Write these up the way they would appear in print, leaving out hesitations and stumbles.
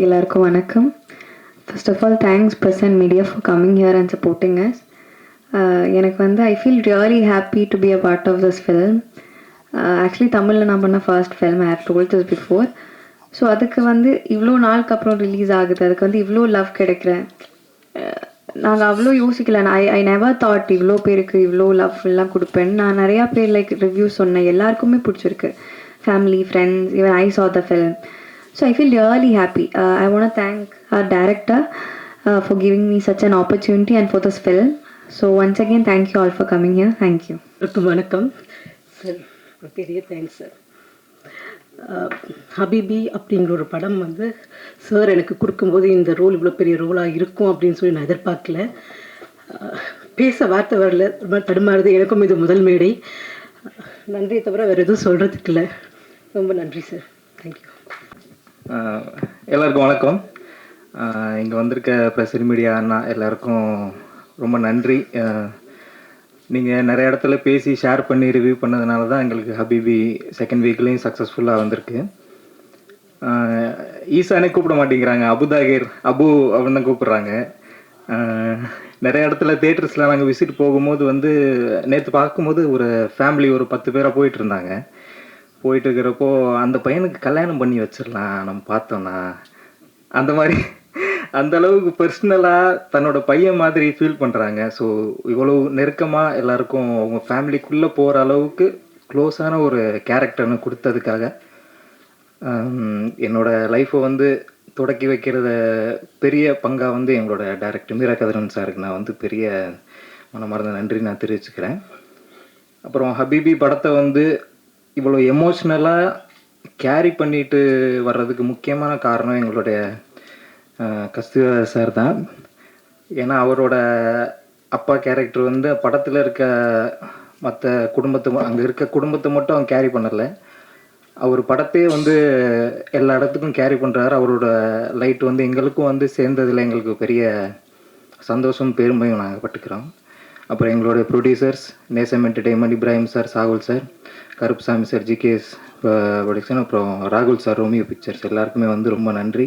எல்லாருக்கும் வணக்கம். First of all, thanks Press and Media for coming here and supporting us. எனக்கு வந்து I feel really happy to be a part of this film. Actually தமிழில் நான் பண்ண first film, I have told this before. So அதுக்கு வந்து இவ்வளோ நாளுக்கு அப்புறம் ரிலீஸ் ஆகுது, அதுக்கு வந்து இவ்வளோ லவ் கிடைக்கிறேன். நாங்கள் அவ்வளோ யோசிக்கல. ஐ நெவர் தாட் இவ்வளோ பேருக்கு இவ்வளோ லவ் எல்லாம் கொடுப்பேன். நான் நிறையா பேர் லைக் ரிவ்யூ சொன்னேன், எல்லாருக்குமே பிடிச்சிருக்கு. Family, friends, even I saw the film. So I feel really happy. I want to thank our director for giving me such an opportunity and for this film. So once again, thank you all for coming here. Thank you. வணக்கம் sir, பெரிய thanks sir. ஹபீபி அப்படிங்கிற ஒரு படம் வந்து sir எனக்கு கொடுக்கும்போது இந்த role இவ்வளோ பெரிய ரோலாக இருக்கும் அப்படின்னு சொல்லி நான் எதிர்பார்க்கல. பேச வார்த்தை வரல, ரொம்ப தடுமாறுது. எனக்கும் இது முதல் மேடை. நன்றியை தவிர வேறு எதுவும் சொல்கிறதுக்கு இல்லை. ரொம்ப நன்றி சார். தேங்க்யூ. எல்லாருக்கும் வணக்கம். இங்கே வந்திருக்க ப்ரெஸ் மீடியா அண்ணா எல்லாருக்கும் ரொம்ப நன்றி. நீங்கள் நிறைய இடத்துல பேசி ஷேர் பண்ணி ரிவ்யூ பண்ணதுனால தான் எங்களுக்கு ஹபீபி செகண்ட் வீக்லேயும் சக்ஸஸ்ஃபுல்லாக வந்திருக்கு. ஈசானே கூப்பிட மாட்டேங்கிறாங்க, அபுதாகிர் அபு அப்படின்னு தான் கூப்பிட்றாங்க. நிறைய இடத்துல தேட்டர்ஸில் நாங்கள் விசிட் போகும்போது வந்து நேற்று பார்க்கும்போது ஒரு ஃபேமிலி ஒரு 10 பேராக போயிட்டு இருந்தாங்க. போயிட்டு இருக்கிறப்போ அந்த பையனுக்கு கல்யாணம் பண்ணி வச்சிடலாம் நம்ம பார்த்தோன்னா, அந்த மாதிரி அந்த அளவுக்கு பர்சனலாக தன்னோட பையன் மாதிரி ஃபீல் பண்ணுறாங்க. ஸோ இவ்வளோ நெருக்கமாக எல்லாருக்கும் அவங்க ஃபேமிலிக்குள்ளே போகிற அளவுக்கு க்ளோஸான ஒரு கேரக்டர்னு கொடுத்ததுக்காக என்னோடய லைஃப்பை வந்து தொடக்கி வைக்கிறத பெரிய பங்காக வந்து எங்களோட டைரக்டர் மீரா கதிரவன் சாருக்கு நான் வந்து பெரிய மனமார்ந்த நன்றி நான் தெரிவிச்சுக்கிறேன். அப்புறம் ஹபீபி படத்தை வந்து இவ்வளோ எமோஷ்னலாக கேரி பண்ணிட்டு வர்றதுக்கு முக்கியமான காரணம் எங்களுடைய கஸ்தூரி சார் தான். ஏன்னா அவரோட அப்பா கேரக்டர் வந்து படத்தில் இருக்க மற்ற குடும்பத்தை, அங்கே இருக்க குடும்பத்தை மட்டும் அவங்க கேரி பண்ணலை, அவர் படத்தையே வந்து எல்லா இடத்துக்கும் கேரி பண்ணுறாரு. அவரோட லைட் வந்து எங்களுக்கும் வந்து சேர்ந்ததில் எங்களுக்கு பெரிய சந்தோஷம் பெருமையும் நாங்கள் பட்டுக்கிறோம். அப்புறம் எங்களுடைய producers Nesam entertainment, Ibrahim sir, Sahul sir, Karuppusamy sir, GKS production, அப்புறம் ராகுல் சார், ரோமியோ பிக்சர்ஸ் எல்லாருக்குமே வந்து ரொம்ப நன்றி.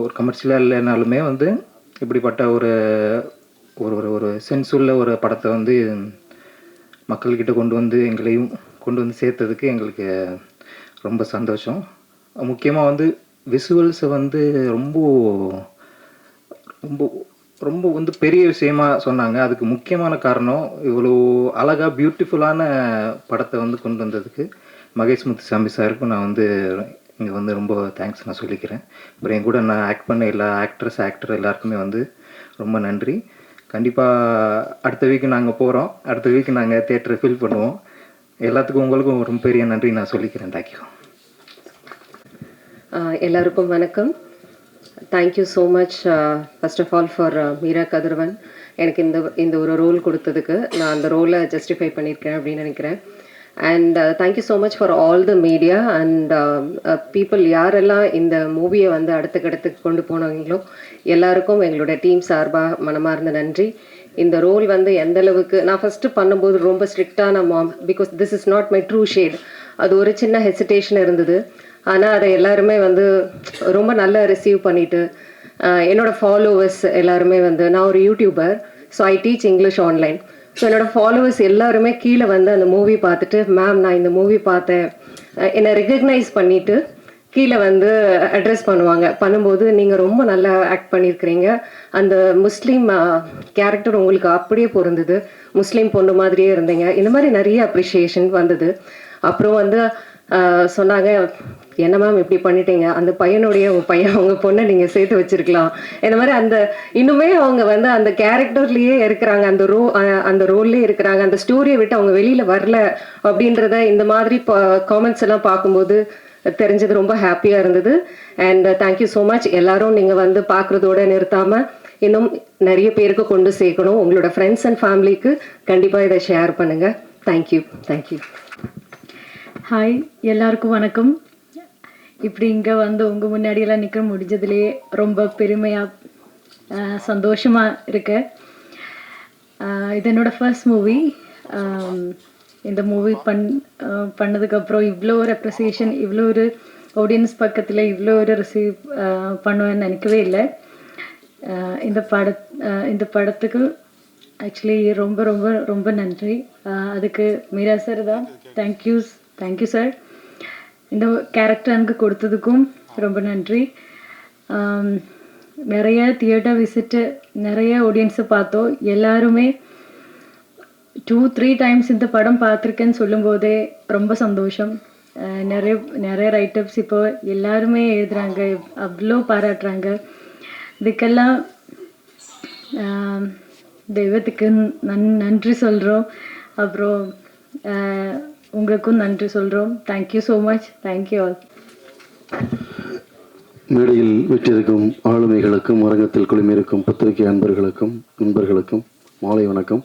ஒரு கமர்ஷியலாக இல்லைனாலுமே வந்து இப்படிப்பட்ட ஒரு ஒரு ஒரு சென்ஸ் உள்ள ஒரு படத்தை வந்து மக்கள்கிட்ட கொண்டு வந்து எங்களையும் கொண்டு வந்து சேர்த்ததுக்கு எங்களுக்கு ரொம்ப சந்தோஷம். முக்கியமாக வந்து விசுவல்ஸை வந்து ரொம்ப ரொம்ப ரொம்ப வந்து பெரிய விஷயமா சொன்னாங்க. அதுக்கு முக்கியமான காரணம் இவ்வளோ அழகாக பியூட்டிஃபுல்லான படத்தை வந்து கொண்டு வந்ததுக்கு மகேஷ் முத்துசாமி சாருக்கும் நான் வந்து இங்கே வந்து ரொம்ப தேங்க்ஸ் நான் சொல்லிக்கிறேன். அப்புறம் என் கூட நான் ஆக்ட் பண்ண எல்லா ஆக்டர் எல்லாருக்குமே வந்து ரொம்ப நன்றி. கண்டிப்பாக அடுத்த வீக்கு நாங்கள் போகிறோம், அடுத்த வீக்கு நாங்கள் தியேட்டரை ஃபில் பண்ணுவோம். எல்லாத்துக்கும் உங்களுக்கும் ரொம்ப பெரிய நன்றி நான் சொல்லிக்கிறேன். தேங்க்யூ. எல்லாருக்கும் வணக்கம். Thank you so much first of all for Meera Kathiravan. எனக்கு இந்த ஒரு ரோல் கொடுத்ததுக்கு நான் அந்த ரோலை ஜஸ்டிஃபை பண்ணியிருக்கேன் அப்படின்னு நினைக்கிறேன். And thank you so much for all the media and people யாரெல்லாம் இந்த மூவியை வந்து அடுத்தக்கடுத்துக்கு கொண்டு போனாங்களோ எல்லாருக்கும் எங்களோட டீம் சார்பாக மனமார்ந்த நன்றி. இந்த ரோல் வந்து எந்த அளவுக்கு நான் ஃபஸ்ட்டு பண்ணும்போது ரொம்ப ஸ்ட்ரிக்டான mom, because this is not my true shade. அது ஒரு சின்ன ஹெசிடேஷன் இருந்தது. ஆனால் அதை எல்லாருமே வந்து ரொம்ப நல்லா ரிசீவ் பண்ணிவிட்டு என்னோடய ஃபாலோவர்ஸ் எல்லாருமே வந்து, நான் ஒரு YouTuber, so I teach English online. So என்னோடய ஃபாலோவர்ஸ் எல்லாருமே கீழே வந்து அந்த மூவி பார்த்துட்டு, மேம் நான் இந்த மூவி பார்த்தேன், என்னை ரெகக்னைஸ் பண்ணிவிட்டு கீழே வந்து அட்ரஸ் பண்ணும்போது நீங்கள் ரொம்ப நல்லா ஆக்ட் பண்ணியிருக்கிறீங்க, அந்த முஸ்லீம் கேரக்டர் உங்களுக்கு அப்படியே பொருந்தது, முஸ்லீம் பொண்ணு மாதிரியே இருந்தீங்க, இந்த மாதிரி நிறைய அப்ரிஷியேஷன் வந்தது. அப்புறம் வந்து சொன்னாங்க, என்ன மேம் இப்படி பண்ணிட்டீங்க, அந்த பையனுடைய அவங்க பொண்ணை நீங்கள் சேர்த்து வச்சிருக்கலாம், இந்த மாதிரி அந்த இன்னுமே அவங்க வந்து அந்த கேரக்டர்லேயே இருக்கிறாங்க, அந்த ரோல்லே இருக்கிறாங்க, அந்த ஸ்டோரியை விட்டு அவங்க வெளியில் வரல அப்படின்றத இந்த மாதிரி காமெண்ட்ஸ் எல்லாம் பார்க்கும்போது தெரிஞ்சது. ரொம்ப ஹாப்பியாக இருந்தது. And thank you so much. எல்லாரும் நீங்கள் வந்து பார்க்குறதோட நிறுத்தாமல் இன்னும் நிறைய பேருக்கு கொண்டு சேர்க்கணும். உங்களோட ஃப்ரெண்ட்ஸ் அண்ட் ஃபேமிலிக்கு கண்டிப்பாக இதை ஷேர் பண்ணுங்கள். தேங்க்யூ. ஹாய், எல்லாருக்கும் வணக்கம். இப்படி இங்கே வந்து உங்கள் முன்னாடியெல்லாம் நிற்க முடிஞ்சதுலேயே ரொம்ப பெருமையாக சந்தோஷமாக இருக்கு. இது என்னோடய ஃபர்ஸ்ட் மூவி. இந்த மூவி பண்ணதுக்கப்புறம் இவ்வளோ ஒரு அப்ரிசியேஷன், இவ்வளோ ஒரு ஆடியன்ஸ் பக்கத்தில் இவ்வளோ ஒரு ரிசீவ் பண்ணுவேன்னு நினைக்கவே இல்லை. இந்த படத்துக்கு ஆக்சுவலி ரொம்ப ரொம்ப ரொம்ப நன்றி. அதுக்கு மீரா சார் தான் தேங்க்யூ சார். இந்த கேரக்டர் எனக்கு கொடுத்ததுக்கும் ரொம்ப நன்றி. நிறைய தியேட்டர் விசிட்டு, நிறைய ஆடியன்ஸை பார்த்தோம். எல்லாருமே 2-3 டைம்ஸ் இந்த படம் பார்த்துருக்கேன்னு சொல்லும்போதே ரொம்ப சந்தோஷம். நிறைய ரைட்டப்ஸ் இப்போ எல்லாருமே எழுதுகிறாங்க, அவ்வளோ பாராட்டுறாங்க. இதுக்கெல்லாம் தெய்வத்துக்கு நன்றி சொல்கிறோம். அப்புறம் உங்களுக்கும் நன்றி சொல்கிறோம். Thank you so much. Thank you all. மேடையில் விற்றிருக்கும் ஆளுமைகளுக்கும் அரங்கத்தில் குழுமியிருக்கும் பத்திரிகை அன்பர்களுக்கும் நண்பர்களுக்கும் மாலை வணக்கம்.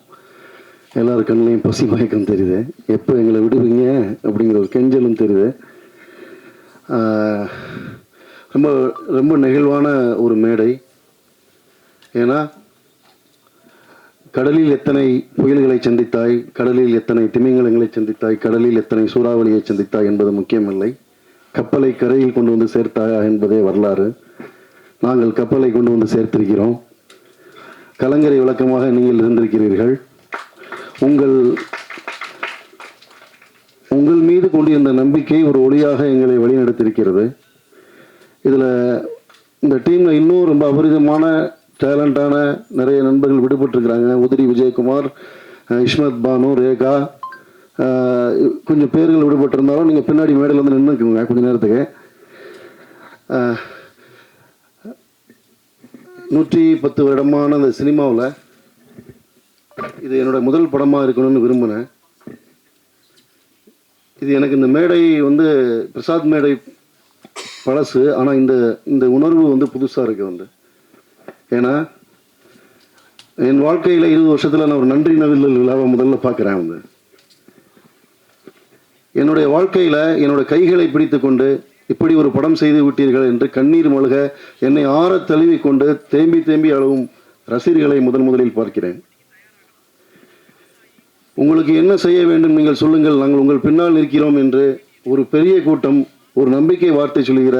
எல்லார் கண்ணிலையும் பசி மயக்கம் தெரியுது. எப்போ எங்களை விடுவீங்க அப்படிங்கிற ஒரு கெஞ்சலும் தெரியுது. ரொம்ப ரொம்ப நெகிழ்வான ஒரு மேடை. ஏன்னா கடலில் எத்தனை புயல்களை சந்தித்தாய், கடலில் எத்தனை திமிங்கலங்களை சந்தித்தாய், கடலில் எத்தனை சூறாவளியை சந்தித்தாய் என்பது முக்கியமில்லை. கப்பலை கரையில் கொண்டு வந்து சேர்த்தாயா என்பதே வரலாறு. நாங்கள் கப்பலை கொண்டு வந்து சேர்த்திருக்கிறோம். கலங்கரை விளக்கமாக நீங்கள் இருந்திருக்கிறீர்கள். உங்கள் மீது கொண்டிருந்த நம்பிக்கை ஒரு ஒளியாக எங்களை வழிநடத்தியிருக்கிறது. இதில் இந்த டீமில் இன்னும் ரொம்ப அபரிதமான டேலண்டான நிறைய நண்பர்கள் விடுபட்டிருக்கிறாங்க. உதிரி விஜயகுமார், இஸ்மத் பானு, ரேகா, கொஞ்சம் பேர்கள் விடுபட்டிருந்தாலும் நீங்கள் பின்னாடி மேடையில் வந்து நின்றுக்குங்க கொஞ்சம் நேரத்துக்கு. 110 வருடமான அந்த சினிமாவில் இது என்னோட முதல் படமாக இருக்கணும்னு விரும்பினேன். இது எனக்கு இந்த மேடை வந்து பிரசாத் மேடை பழசு, ஆனால் இந்த உணர்வு வந்து புதுசாக இருக்குது. ஏன்னா என் வாழ்க்கையில் 20 வருஷத்தில் நான் ஒரு நன்றி நவிழல் விழாவை முதல்ல பார்க்குறேன். என்னுடைய வாழ்க்கையில் என்னோட கைகளை பிடித்து கொண்டு இப்படி ஒரு படம் செய்து விட்டீர்கள் என்று கண்ணீர் மல்க என்னை ஆற தழுவி கொண்டு தேம்பி அழுவும் ரசிகர்களை முதலில் பார்க்கிறேன். உங்களுக்கு என்ன செய்ய வேண்டும் நீங்கள் சொல்லுங்கள், நாங்கள் உங்கள் பின்னால் நிற்கிறோம் என்று ஒரு பெரிய கூட்டம், ஒரு நம்பிக்கை வார்த்தை சொல்கிற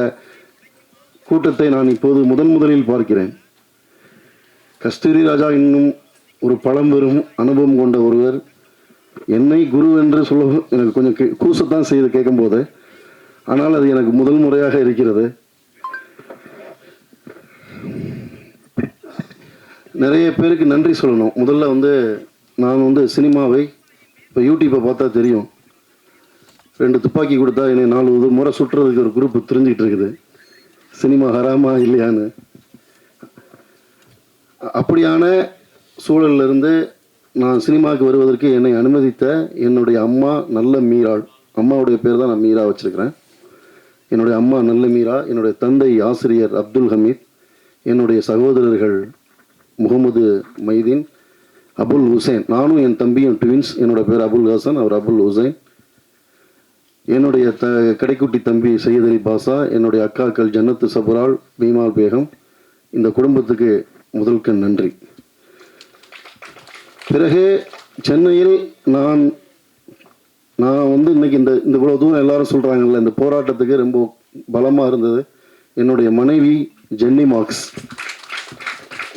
கூட்டத்தை நான் இப்போது முதலில் பார்க்கிறேன். கஸ்தூரி ராஜா இன்னும் ஒரு பழம்பெரும் அனுபவம் கொண்ட ஒருவர். என்னை குரு என்று சொல்ல எனக்கு கொஞ்சம் கூசத்தான் செய்து கேட்கும்போது, ஆனால் அது எனக்கு முதல் முறையாக இருக்கிறது. நிறைய பேருக்கு நன்றி சொல்லணும். முதல்ல நான் சினிமாவை இப்போ யூடியூப்பை பார்த்தா தெரியும். 2 துப்பாக்கி கொடுத்தா என்னை 4 முறை சுற்றுறதுக்கு ஒரு குரூப் தெரிஞ்சுக்கிட்டு இருக்குது. சினிமா ஹராமா இல்லையான்னு. அப்படியான சூழலிருந்து நான் சினிமாவுக்கு வருவதற்கு என்னை அனுமதித்த என்னுடைய அம்மா நல்ல மீராள். அம்மாவுடைய பேர் தான் நான் மீரா வச்சுருக்கிறேன். என்னுடைய அம்மா நல்ல மீரா, என்னுடைய தந்தை ஆசிரியர் அப்துல் ஹமீத், என்னுடைய சகோதரர்கள் முகமது மைதீன், அபுல் ஹுசைன். நானும் என் தம்பியும் ட்வின்ஸ். என்னோட பேர் அபுல் ஹசன், அவர் அபுல் ஹுசைன். என்னுடைய கடைக்குட்டி தம்பி சையத் அலி பாஷா, என்னுடைய அக்காக்கள் ஜன்னத்து சபுரால், பீமால் பேகம். இந்த குடும்பத்துக்கு முதல்கண் நன்றி. பிறகு சென்னையில் நான் இன்னைக்கு இந்த இவ்வளோ தூரம் எல்லாரும் சொல்கிறாங்கல்ல, இந்த போராட்டத்துக்கு ரொம்ப பலமாக இருந்தது என்னுடைய மனைவி ஜென்னி மார்க்ஸ்,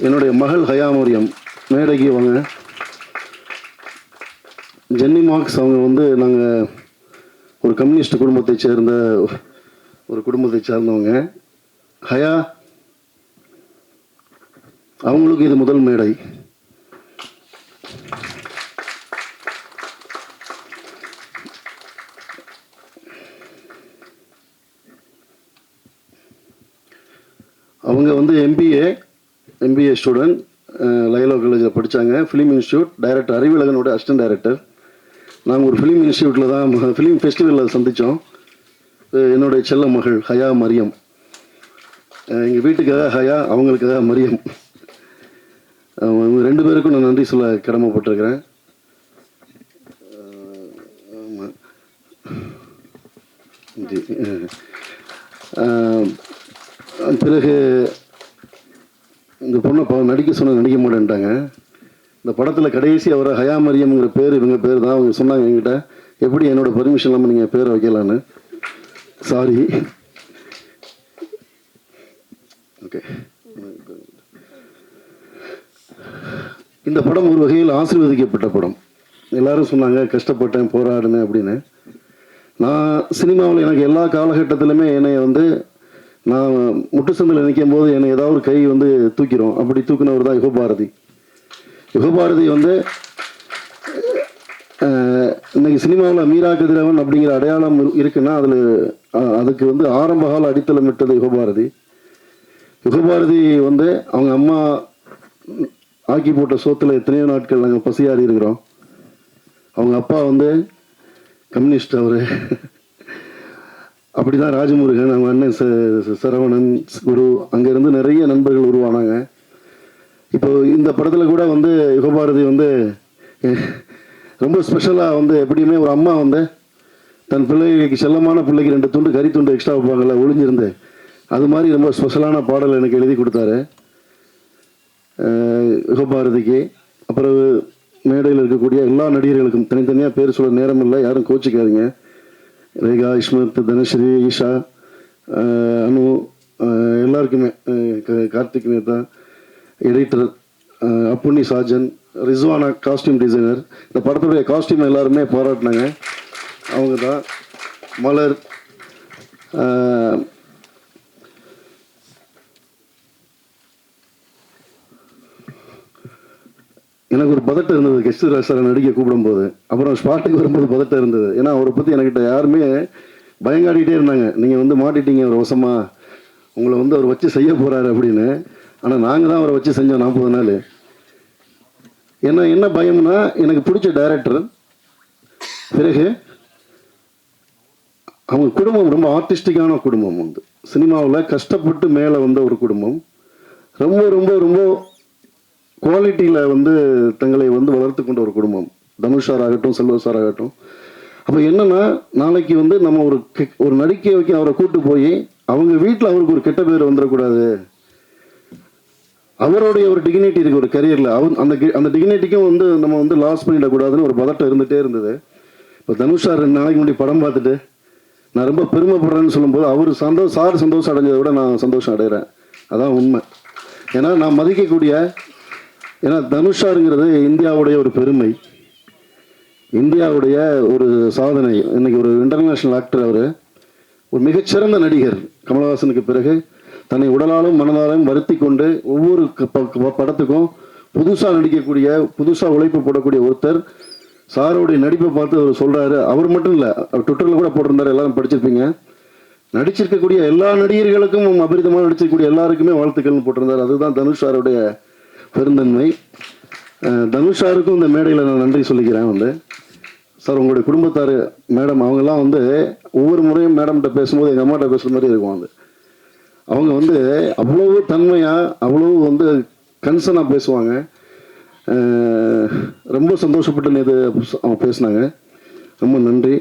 என்னுடைய மகள் ஹயா மரியம். மேடைக்கு வாங்க. ஜென்னி மார்க்ஸ் அவங்க நாங்கள் ஒரு கம்யூனிஸ்ட் குடும்பத்தை சேர்ந்தவங்க. ஹயா அவங்களுக்கு இது முதல் மேடை. அவங்க எம்பிஏ ஸ்டூடெண்ட், லைலோ காலேஜில் படித்தாங்க. ஃபிலிம் இன்ஸ்டியூட் டைரக்டர் அறிவிலகனோட அசிஸ்டன்ட் டைரக்டர். நாங்கள் ஒரு ஃபிலிம் இன்ஸ்டியூட்டில் தான் ஃபிலிம் ஃபெஸ்டிவலில் சந்தித்தோம். என்னுடைய செல்ல மகள் ஹயா மரியம். எங்கள் வீட்டுக்காக ஹயா, அவங்களுக்காக மரியம். அவங்க 2 பேருக்கும் நான் நன்றி சொல்ல கடமைப்பட்டிருக்கிறேன். பிறகு இந்த பொண்ணை நடிக்க மாட்டேன்ட்டாங்க. இந்த படத்தில் கடைசி அவரை ஹயா மரியம்ங்கிற பேர் இவங்க பேர் தான். அவங்க சொன்னாங்க என்கிட்ட, எப்படி என்னோட பர்மிஷன் இல்லாமல் நீங்கள் பேரை வைக்கலான்னு. சாரி. ஓகே. இந்த படம் ஒரு வகையில் ஆசீர்வதிக்கப்பட்ட படம். எல்லாரும் சொன்னாங்க கஷ்டப்பட்டேன் போராடினேன் அப்படின்னு. நான் சினிமாவில் எனக்கு எல்லா காலகட்டத்திலுமே என்னை வந்து நான் முட்டு சந்தில் நிற்கும் போது என்னை ஏதாவது ஒரு கை வந்து தூக்கிறோம். அப்படி தூக்கினவர் தான் யுகபாரதி. யுகபாரதி வந்து இன்னைக்கு சினிமாவில் மீரா கதிரவன் அப்படிங்கிற அடையாளம் இருக்குன்னா அதுக்கு வந்து ஆரம்பகால அடித்தளமிட்டது யுகபாரதி. யுகபாரதி வந்து அவங்க அம்மா ஆக்கி போட்ட சோத்தில் எத்தனையோ நாட்கள் நாங்கள் பசியாறி இருக்கிறோம். அவங்க அப்பா வந்து கம்யூனிஸ்ட். அவர் அப்படி தான் ராஜமுருகன், அவங்க அண்ணன் சரவணன், குரு, அங்கேருந்து நிறைய நண்பர்கள் உருவானாங்க. இப்போ இந்த படத்தில் கூட வந்து யுகபாரதி வந்து ரொம்ப ஸ்பெஷலாக வந்து எப்படியுமே ஒரு அம்மா வந்து தன் பிள்ளைகளுக்கு செல்லமான பிள்ளைக்கு 2 துண்டு கறி துண்டு எக்ஸ்ட்ரா வைப்பாங்கல்ல ஒளிஞ்சிருந்து, அது மாதிரி ரொம்ப ஸ்பெஷலான பாடல் எனக்கு எழுதி கொடுத்தாரு யுகபாரதிக்கு. அப்புறம் மேடையில் இருக்கக்கூடிய எல்லா நடிகர்களுக்கும் தனித்தனியாக பேர் சொல்ல நேரம் இல்லை, யாரும் கோச்சிக்காதீங்க. ரேகா, இஸ்மத், தனஸ்ரீ, ஈஷா, அனு, எல்லாருக்குமே, Karthik Netha, editor, Appunni Sajan, Rizwana costume designer. இந்த படத்துடைய காஸ்டியூம் எல்லாருமே பாராட்டினாங்க. அவங்க தான் மலர். எனக்கு ஒரு பதட்டம் இருந்தது கெஸ்ட் சாரை நடிக்க கூப்பிடும்போது. அப்புறம் ஸ்பாட்டுக்கு வரும்போது பதட்டம் இருந்தது. ஏன்னா அவரை பற்றி என்கிட்ட யாருமே பயங்காடிக்கிட்டே இருந்தாங்க, நீங்கள் வந்து மாட்டிட்டீங்க ஒரு வசமா, உங்களை வந்து அவர் வச்சு செய்ய போகிறாரு அப்படின்னு. ஆனால் நாங்கள் தான் அவரை வச்சு செஞ்சோம் 40 நாள். ஏன்னா என்ன பயம்னா, எனக்கு பிடிச்ச டைரக்டர், பிறகு அவங்க குடும்பம் ரொம்ப ஆர்டிஸ்டிக்கான குடும்பம். வந்து சினிமாவில் கஷ்டப்பட்டு மேலே வந்த ஒரு குடும்பம். ரொம்ப ரொம்ப ரொம்ப குவாலிட்டியில் வந்து தங்களை வந்து வளர்த்து கொண்ட ஒரு குடும்பம். தனுஷ் சார் ஆகட்டும், செல்வ சார் ஆகட்டும். அப்போ என்னன்னா, நாளைக்கு வந்து நம்ம ஒரு நடிக்க வைக்க அவரை கூட்டு போய் அவங்க வீட்டில் அவருக்கு ஒரு கெட்ட பேர் வந்துடக்கூடாது. அவருடைய ஒரு டிக்னிட்டி இருக்குது ஒரு கரியரில். அந்த டிக்னிட்டிக்கும் வந்து நம்ம வந்து லாஸ் பண்ணிடக்கூடாதுன்னு ஒரு பதட்டம் இருந்துகிட்டே இருந்தது. இப்போ தனுஷ் சார் 2 நாளைக்கு முன்னாடி படம் பார்த்துட்டு நான் ரொம்ப பெருமைப்படுறேன்னு சொல்லும்போது அவர் சந்தோஷம் அடைஞ்சதை விட நான் சந்தோஷம் அடைகிறேன். அதான் உண்மை. ஏன்னா நான் மதிக்கக்கூடிய, ஏன்னா தனுஷ் சாருங்கிறது இந்தியாவுடைய ஒரு பெருமை, இந்தியாவுடைய ஒரு சாதனை. இன்னைக்கு ஒரு இன்டர்நேஷ்னல் ஆக்டர். அவர் ஒரு மிகச்சிறந்த நடிகர். கமலஹாசனுக்கு பிறகு தன்னை உடலாலும் மனதாலும் வருத்தி கொண்டு ஒவ்வொரு படத்துக்கும் புதுசாக நடிக்கக்கூடிய, புதுசாக உழைப்பு போடக்கூடிய ஒருத்தர். சாரோடைய நடிப்பை பார்த்து அவர் சொல்கிறாரு. அவர் மட்டும் இல்லை, அவர் ட்விட்டரில் கூட போட்டிருந்தார், எல்லாரும் படிச்சிருப்பீங்க. நடிச்சிருக்கக்கூடிய எல்லா நடிகர்களுக்கும், அபரிதமாக நடிச்சிருக்கக்கூடிய எல்லாருக்குமே வாழ்த்துக்கள்னு போட்டிருந்தார். அதுதான் தனுஷ் சாருடைய பெருந்தன்மை. தனுஷ் சாருக்கும் இந்த மேடையில் நான் நன்றி சொல்லிக்கிறேன். வந்து சார், உங்களுடைய குடும்பத்தார், மேடம், அவங்கெல்லாம் வந்து ஒவ்வொரு முறையும் மேடம்கிட்ட பேசும்போது எங்கள் அம்மாட்ட பேசுகிற மாதிரி இருக்கும். வந்து அவங்க வந்து அவ்வளவு தன்மையாக, அவ்வளவு வந்து கன்சர்னாக பேசுவாங்க. ரொம்ப சந்தோஷப்பட்டு நேற்று அவங்க பேசினாங்க. ரொம்ப நன்றி.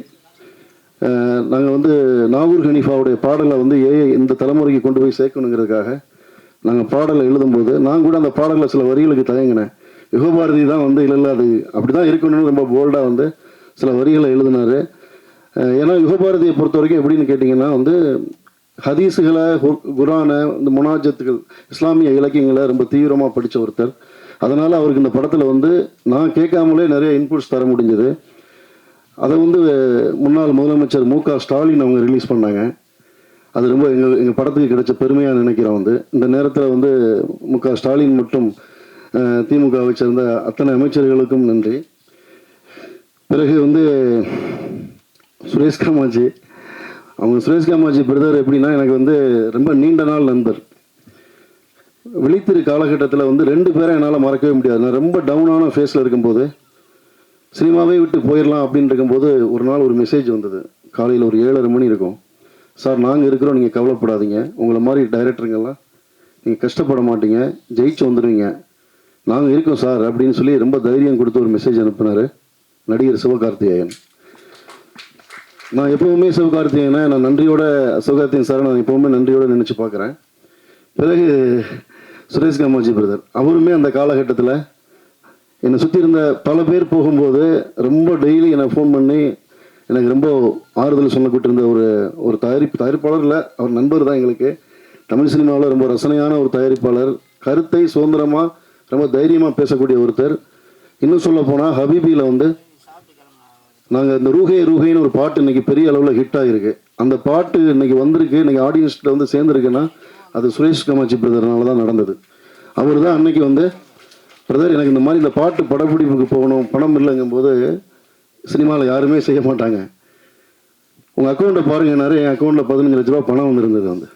நாங்கள் வந்து நாகூர் ஹனீஃபாவுடைய பாடலை வந்து இந்த தலைமுறைக்கு கொண்டு போய் சேர்க்கணுங்கிறதுக்காக நாங்கள் பாடலை எழுதும்போது நான் கூட அந்த பாடலில் சில வரிகளுக்கு தயங்கினேன். யுகபாரதி தான் வந்து இல்லை அது அப்படி தான் இருக்கணும்னு ரொம்ப போல்டாக வந்து சில வரிகளை எழுதினார். ஏன்னா யுகபாரதியை பொறுத்த வரைக்கும் எப்படின்னு கேட்டிங்கன்னா, வந்து ஹதீஸுகளை, குரானை, இந்த முனாஜத்துகள், இஸ்லாமிய இலக்கியங்களை ரொம்ப தீவிரமாக படித்த ஒருத்தர். அதனால் அவருக்கு இந்த படத்தில் வந்து நான் கேட்காமலே நிறைய இன்புட்ஸ் தர முடிஞ்சது. அதை வந்து முன்னாள் முதலமைச்சர் மு.க. ஸ்டாலின் அவங்க ரிலீஸ் பண்ணாங்க. அது ரொம்ப எங்கள் படத்துக்கு கிடைச்ச பெருமையாக நினைக்கிறோம். வந்து இந்த நேரத்தில் வந்து மு.க. ஸ்டாலின் மற்றும் திமுகவை சேர்ந்த அத்தனை அமைச்சர்களுக்கும் நன்றி. பிறகு வந்து சுரேஷ் காமாட்சி, அவங்க சுரேஷ் காமாட்சி பிரதர் எப்படின்னா, எனக்கு வந்து ரொம்ப நீண்ட நாள் நண்பர். விழித்திரு காலகட்டத்தில் வந்து 2 பேரை என்னால் மறக்கவே முடியாது. நான் ரொம்ப டவுனான ஃபேஸில் இருக்கும்போது, சினிமாவே விட்டு போயிடலாம் அப்படின்னு இருக்கும்போது, ஒரு நாள் ஒரு மெசேஜ் வந்தது. காலையில் ஒரு 7:30 மணி இருக்கும். சார், நாங்கள் இருக்கிறோம், நீங்கள் கவலைப்படாதீங்க, உங்களை மாதிரி டைரக்டருங்கெல்லாம் நீங்கள் கஷ்டப்பட மாட்டீங்க, ஜெயிச்சு வந்துடுவீங்க, நாங்கள் இருக்கோம் சார் அப்படின்னு சொல்லி ரொம்ப தைரியம் கொடுத்து ஒரு மெசேஜ் அனுப்புனார் நடிகர் சிவகார்த்திகேயன். நான் எப்போவுமே சிவகார்த்திகேயனை நான் நன்றியோட, சிவகார்த்திகேயன் சாரை நான் எப்போவுமே நன்றியோடு நினச்சி பார்க்குறேன். பிறகு சுரேஷ் காமாட்சி பிரதர், அவருமே அந்த காலகட்டத்தில் என்னை சுற்றி இருந்த பல பேர் போகும்போது ரொம்ப டெய்லி என்னை ஃபோன் பண்ணி எனக்கு ரொம்ப ஆறுதல் சொல்லக்கூட்டு இருந்த ஒரு தயாரிப்பாளர் இல்லை, அவர் நண்பர் தான் எங்களுக்கு. தமிழ் சினிமாவில் ரொம்ப ரசனையான ஒரு தயாரிப்பாளர், கருத்தை சுதந்திரமாக ரொம்ப தைரியமாக பேசக்கூடிய ஒருத்தர். இன்னும் சொல்ல போனால் ஹபீபியில் வந்து நாங்கள் இந்த ரூஹே ரூஹேன்னு ஒரு பாட்டு இன்றைக்கி பெரிய அளவில் ஹிட் ஆகிருக்கு. அந்த பாட்டு இன்றைக்கி வந்திருக்கு, இன்றைக்கி ஆடியன்ஸில் வந்து சேர்ந்துருக்குன்னா அது சுரேஷ் காமாட்சி பிரதர்னால தான் நடந்தது. அவர் தான் அன்றைக்கி வந்து, பிரதர் எனக்கு இந்த மாதிரி இந்த பாட்டு படப்பிடிப்புக்கு போகணும், பணம் இல்லைங்கும் போது சினிமாவில் யாருமே செய்ய மாட்டாங்க, உங்கள் அக்கௌண்ட்டை பாருங்கன்னாரு. என் அக்கௌண்ட்டில் 15 லட்ச ரூபா பணம் வந்துருந்தது. வந்து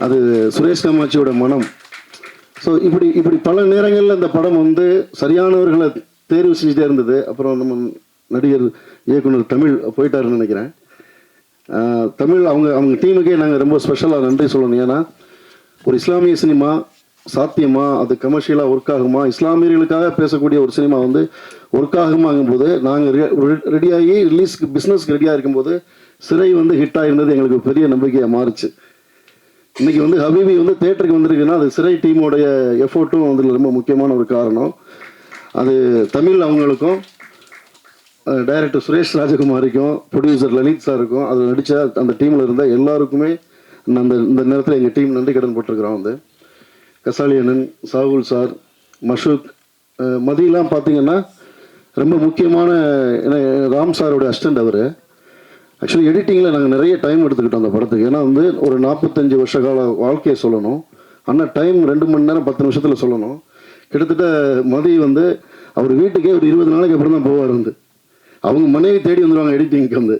அது சுரேஷ் காமாட்சியோட மனம். ஸோ இப்படி பல நேரங்களில் இந்த படம் வந்து சரியானவர்களை தேர்வு செஞ்சுட்டே இருந்தது. அப்புறம் நம்ம நடிகர் இயக்குனர் தமிழ் போயிட்டாருன்னு நினைக்கிறேன். தமிழ் அவங்க டீமுக்கே நாங்கள் ரொம்ப ஸ்பெஷலாக நன்றி சொல்லணும். ஏன்னா ஒரு இஸ்லாமிய சினிமா சாத்தியமா, அது கமர்ஷியலாக ஒர்க் ஆகுமா, இஸ்லாமியர்களுக்காக பேசக்கூடிய ஒரு சினிமா வந்து ஒர்க் ஆகுமாங்கும்போது நாங்கள் ரெடியாகி ரிலீஸ்க்கு பிஸ்னஸ்க்கு ரெடியாக இருக்கும்போது சிறை வந்து ஹிட் ஆகிருந்தது எங்களுக்கு பெரிய நம்பிக்கையாக மாறுச்சு. இன்றைக்கி வந்து ஹபீபி வந்து தேட்டருக்கு வந்திருக்குன்னா அது சிறை டீமோடைய எஃபோர்ட்டும் அதில் ரொம்ப முக்கியமான ஒரு காரணம். அது தமிழ் அவங்களுக்கும், டைரக்டர் சுரேஷ் ராஜகுமாரிக்கும், ப்ரொடியூசர் லலித் சாருக்கும், அதில் நடித்த அந்த டீமில் இருந்த எல்லாருக்குமே இந்த நேரத்தில் எங்கள் டீம் நன்றி கடன் போட்டிருக்கிறோம். வந்து கசாலி அண்ணன், சாகுல் சார், மஷூக், மதியெலாம் பார்த்தீங்கன்னா ரொம்ப முக்கியமான, ராம் சாரோட அசிஸ்டண்ட் அவர். ஆக்சுவலி எடிட்டிங்கில் நாங்கள் நிறைய டைம் எடுத்துக்கிட்டோம் அந்த படத்துக்கு. ஏன்னா வந்து ஒரு 45 வருஷ கால வாழ்க்கையை சொல்லணும், ஆனால் டைம் 2 மணி நேரம் 10 நிமிஷத்தில் சொல்லணும். கிட்டத்தட்ட மதி வந்து அவர் வீட்டுக்கே ஒரு 20 நாளைக்கு அப்புறம் தான் போவார். வந்து அவங்க மனைவி தேடி வந்துடுவாங்க எடிட்டிங்க்கு வந்து.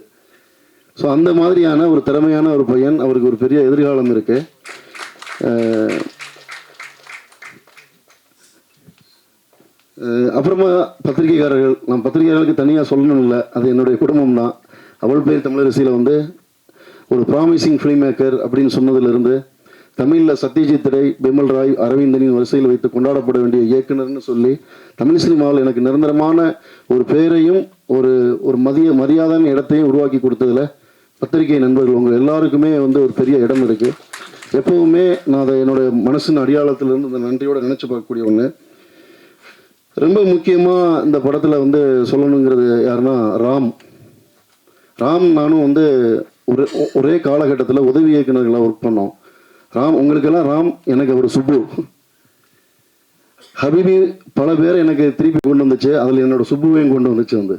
ஸோ அந்த மாதிரியான ஒரு திறமையான ஒரு பையன், அவருக்கு ஒரு பெரிய எதிர்காலம் இருக்குது. அப்புறமா பத்திரிகைக்காரர்கள், நான் பத்திரிகையாளர்களுக்கு தனியாக சொல்லணும் இல்லை, அது என்னுடைய குடும்பம் தான். அவள் பேர் தமிழரசியில் வந்து ஒரு ப்ராமிசிங் ஃபிலிம் மேக்கர் அப்படின்னு சொன்னதிலிருந்து தமிழில் சத்யஜித் ரே, பிமல் ராய், அரவிந்தனின் வரிசையில் வைத்து கொண்டாடப்பட வேண்டிய இயக்குனர்னு சொல்லி தமிழ் சினிமாவில் எனக்கு நிரந்தரமான ஒரு பேரையும் ஒரு மரியாதையான இடத்தையும் உருவாக்கி கொடுத்ததில் பத்திரிகை நண்பர்கள் உங்கள் எல்லாருக்குமே வந்து ஒரு பெரிய இடம் இருக்குது. எப்போவுமே நான் அதை என்னோடய மனசின் அடியாளத்திலிருந்து இந்த நன்றியோடு நினச்சி பார்க்கக்கூடிய ஒன்று. ரொம்ப முக்கியமாக இந்த படத்தில் வந்து சொல்லணுங்கிறது யாருன்னா ராம் நானும் வந்து ஒரே காலகட்டத்தில் உதவி இயக்குநர்களாக ஒர்க் பண்ணோம். உங்களுக்கெல்லாம் ராம், எனக்கு அவர் சுப்பு. ஹபீபி பல பேர் எனக்கு திருப்பி கொண்டு வந்துச்சு, அதில் என்னோட சுப்புவையும் கொண்டு வந்துச்சு வந்து.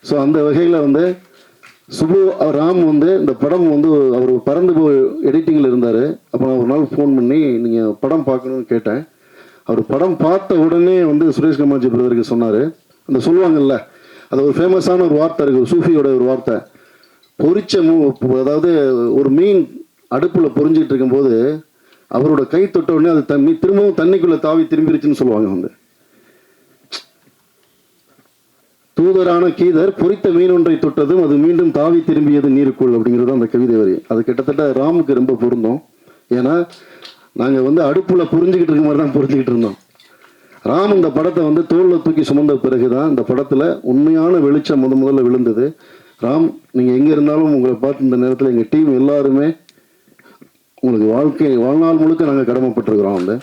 ஸோ அந்த வகையில் வந்து சுப்பு ராம் வந்து இந்த படம் வந்து அவர் பறந்து போய் எடிட்டிங்கில் இருந்தார். அப்போ நான் ஒரு நாள் ஃபோன் பண்ணி நீங்கள் படம் பார்க்கணுன்னு கேட்டேன். அவர் படம் பார்த்த உடனே வந்து சுரேஷ் காமாட்சி பிரதருக்கு சொன்னார். அந்த சொல்லுவாங்கல்ல, அது ஒரு ஃபேமஸான ஒரு வார்த்தை இருக்குது, சூஃபியோட ஒரு வார்த்தை, அதாவது ஒரு மீன் அடுப்பில் பொரிஞ்சிக்கிட்டு இருக்கும்போது அவரோட கை தொட்ட உடனே அது திரும்பவும் தண்ணிக்குள்ளே தாவி திரும்பிருச்சுன்னு சொல்லுவாங்க. வந்து தூதரான கீதர் பொரித்த மீன் ஒன்றை தொட்டதும் அது மீண்டும் தாவி திரும்பியது நீருக்குள் அப்படிங்கிறது அந்த கவிதை வரி. அது கிட்டத்தட்ட ராமுக்கு ரொம்ப பொருந்தும். ஏன்னா நாங்கள் வந்து அடுப்பில் புரிஞ்சுக்கிட்டு இருக்க மாதிரி தான் புரிஞ்சுக்கிட்டு இருந்தோம். ராம் இந்த படத்தை வந்து தோளில் தூக்கி சுமந்த பிறகு தான் இந்த படத்தில் உண்மையான வெளிச்சம் முதல்ல விழுந்தது. ராம், நீங்கள் எங்கே இருந்தாலும் உங்களை பார்த்து இந்த நேரத்தில் எங்கள் டீம் எல்லாருமே உங்களுக்கு வாழ்நாள் முழுக்க நாங்கள் கடமைப்பட்டிருக்கிறோம். வந்து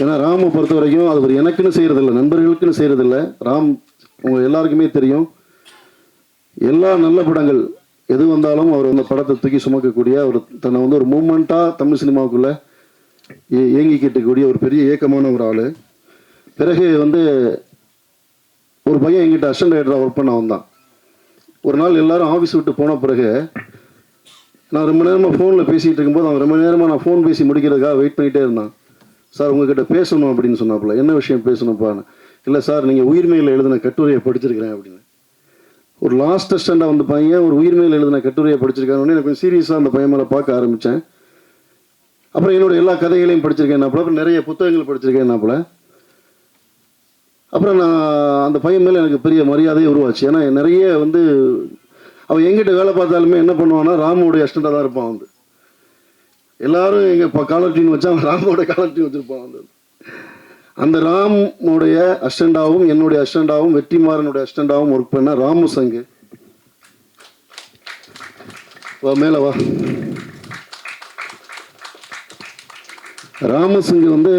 ஏன்னா ராமை பொறுத்த வரைக்கும் அது ஒரு எனக்குன்னு செய்கிறதில்ல, நண்பர்களுக்குன்னு செய்கிறதில்ல. ராம் உங்கள் எல்லாருக்குமே தெரியும், எல்லா நல்ல படங்கள் எது வந்தாலும் அவர் அந்த படத்தை தூக்கி சுமக்கக்கூடிய, அவர் தன்னை வந்து ஒரு மூமெண்ட்டாக தமிழ் சினிமாவுக்குள்ளே இயங்கிக்கிட்டக்கூடிய ஒரு பெரிய இயக்கமான ஒரு ஆள். பிறகு வந்து ஒரு பையன் எங்கிட்ட அசிஸ்டன்ட் டைரக்டராக ஒர்க் பண்ண வந்தான். ஒரு நாள் எல்லாரும் ஆஃபீஸ் விட்டு போன பிறகு நான் ரொம்ப நேரமாக ஃபோனில் பேசிகிட்டு இருக்கும்போது அவன் ரொம்ப நேரமாக நான் ஃபோன் பேசி முடிக்கிறதுக்காக வெயிட் பண்ணிகிட்டே இருந்தான். சார் உங்ககிட்ட பேசணும் அப்படின்னு சொன்னாப்புல. என்ன விஷயம் பேசணும்ப்பான்னு. இல்லை சார், நீங்கள் உயிர்மையில் எழுதின கட்டுரையை படிச்சிருக்கிறேன் அப்படின்னு. ஒரு லாஸ்ட் அசிஸ்டண்டாக வந்து பையன் ஒரு உயிர்மையில் எழுதின கட்டுரையை படிச்சிருக்காருன்னு எனக்கு கொஞ்சம் சீரியஸாக அந்த பையன் மேலே பார்க்க ஆரம்பித்தேன். அப்புறம் என்னோட எல்லா கதைகளையும் படிச்சிருக்கேன்னாப்புல, அப்புறம் நிறைய புத்தகங்கள் படிச்சிருக்கேன்னாப்புல. அப்புறம் நான் அந்த பையன் மேலே எனக்கு பெரிய மரியாதையை உருவாச்சு. ஏன்னா நிறைய வந்து அவன் எங்கிட்ட வேலை பார்த்தாலுமே என்ன பண்ணுவான்னா ராமோடைய அசிஸ்டண்டாக தான் இருப்பான். வந்து எல்லாரும் எங்கள் காலர் டீம் வச்சா அவன் ராமோட காலர் டீம் வச்சுருப்பான். வந்து அந்த ராமுடைய அசிஸ்டண்டாகவும் என்னுடைய அசிஸ்டண்டாகவும் வெற்றிமாறனுடைய அசிஸ்டண்டாகவும் ஒர்க் பண்ண ராமு சங்கு, வா மேலே வா. ராமசிங் வந்து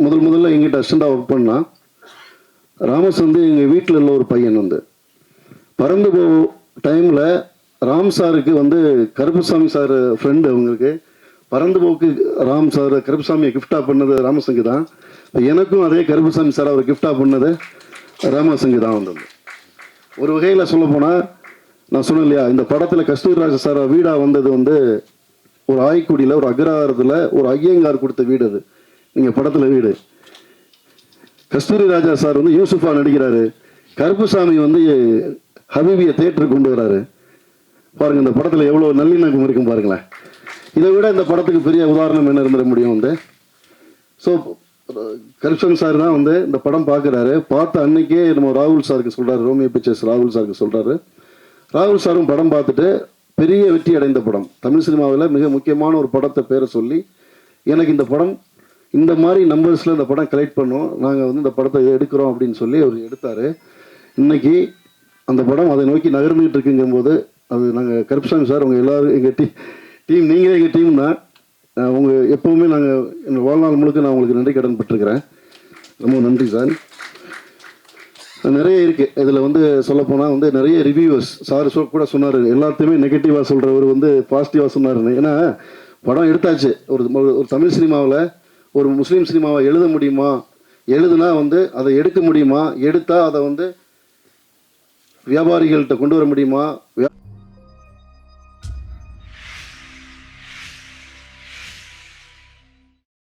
முதல்ல எங்கிட்ட அசிஸ்டண்டாக ஒர்க் பண்ணான். ராமஸ் வந்து எங்கள் வீட்டில் உள்ள ஒரு பையன் வந்து பறந்து போ டைமில் ராம் சாருக்கு வந்து கருப்புசாமி சார் ஃப்ரெண்டு அவங்களுக்கு. பறந்து போக்கு ராம் சார் கருப்புசாமியை கிஃப்டாக பண்ணது ராமசங்கி தான். இப்போ எனக்கும் அதே கருப்புசாமி சார் அவர் கிஃப்டாக பண்ணது ராமசங்கி தான் வந்தது. ஒரு வகையில் சொல்லப்போனால் நான் சொன்னேன் இல்லையா, இந்த படத்தில் கஸ்தூரிராஜா சார் வீடாக வந்தது வந்து ஒரு ஆய்க்குடியில் ஒரு அக்ரஹாரத்தில் ஒரு ஐயங்கார் கொடுத்த வீடு. அது நீங்கள் படத்தில் வீடு. கஸ்தூரி ராஜா சார் வந்து யூசுஃபா நடிக்கிறாரு. கருப்புசாமி வந்து ஹபீபியை தேட்டருக்கு கொண்டு வராரு. பாருங்கள் இந்த படத்தில் எவ்வளோ நல்லிணக்கம் இருக்கும் பாருங்களேன். இதை விட இந்த படத்துக்கு பெரிய உதாரணம் என்ன இருந்துட முடியும் வந்து. ஸோ கருப்சாமி சார் தான் வந்து இந்த படம் பார்க்குறாரு. பார்த்த அன்னைக்கே நம்ம ராகுல் சாருக்கு சொல்கிறாரு, ரோமியோ பிக்சர்ஸ் ராகுல் சாருக்கு சொல்கிறாரு. ராகுல் சாரும் படம் பார்த்துட்டு பெரிய வெற்றி அடைந்த படம், தமிழ் சினிமாவில் மிக முக்கியமான ஒரு படத்தை பேரை சொல்லி, எனக்கு இந்த படம் இந்த மாதிரி நம்பர்ஸில் இந்த படம் கலெக்ட் பண்ணோம், நாங்கள் வந்து இந்த படத்தை எடுக்கிறோம் அப்படின்னு சொல்லி அவர் எடுத்தார். இன்னைக்கு அந்த படம் அதை நோக்கி நகர்ந்துகிட்டு இருக்குங்கும்போது அது நாங்கள் கருப்சாமி சார் உங்கள் எல்லோரும் எங்கள் டீம் நீங்களே எங்கள் டீம் தான். உங்கள் எப்போவுமே நாங்கள் எங்கள் வாழ்நாள் முழுக்க நான் உங்களுக்கு நன்றி கடன் பட்டிருக்கிறேன். ரொம்ப நன்றி சார். நிறைய இருக்குது இதில் வந்து சொல்லப்போனால் வந்து நிறைய ரிவ்யூவர்ஸ் சார் கூட சொன்னார், எல்லாத்தையுமே நெகட்டிவாக சொல்கிறவர் வந்து பாசிட்டிவாக சொன்னார்னு. ஏன்னா படம் எடுத்தாச்சு. ஒரு தமிழ் சினிமாவில் ஒரு முஸ்லீம் சினிமாவை எழுத முடியுமா, எழுதுனா வந்து அதை எடுக்க முடியுமா, எடுத்தால் அதை வந்து வியாபாரிகள்கிட்ட கொண்டு வர முடியுமா,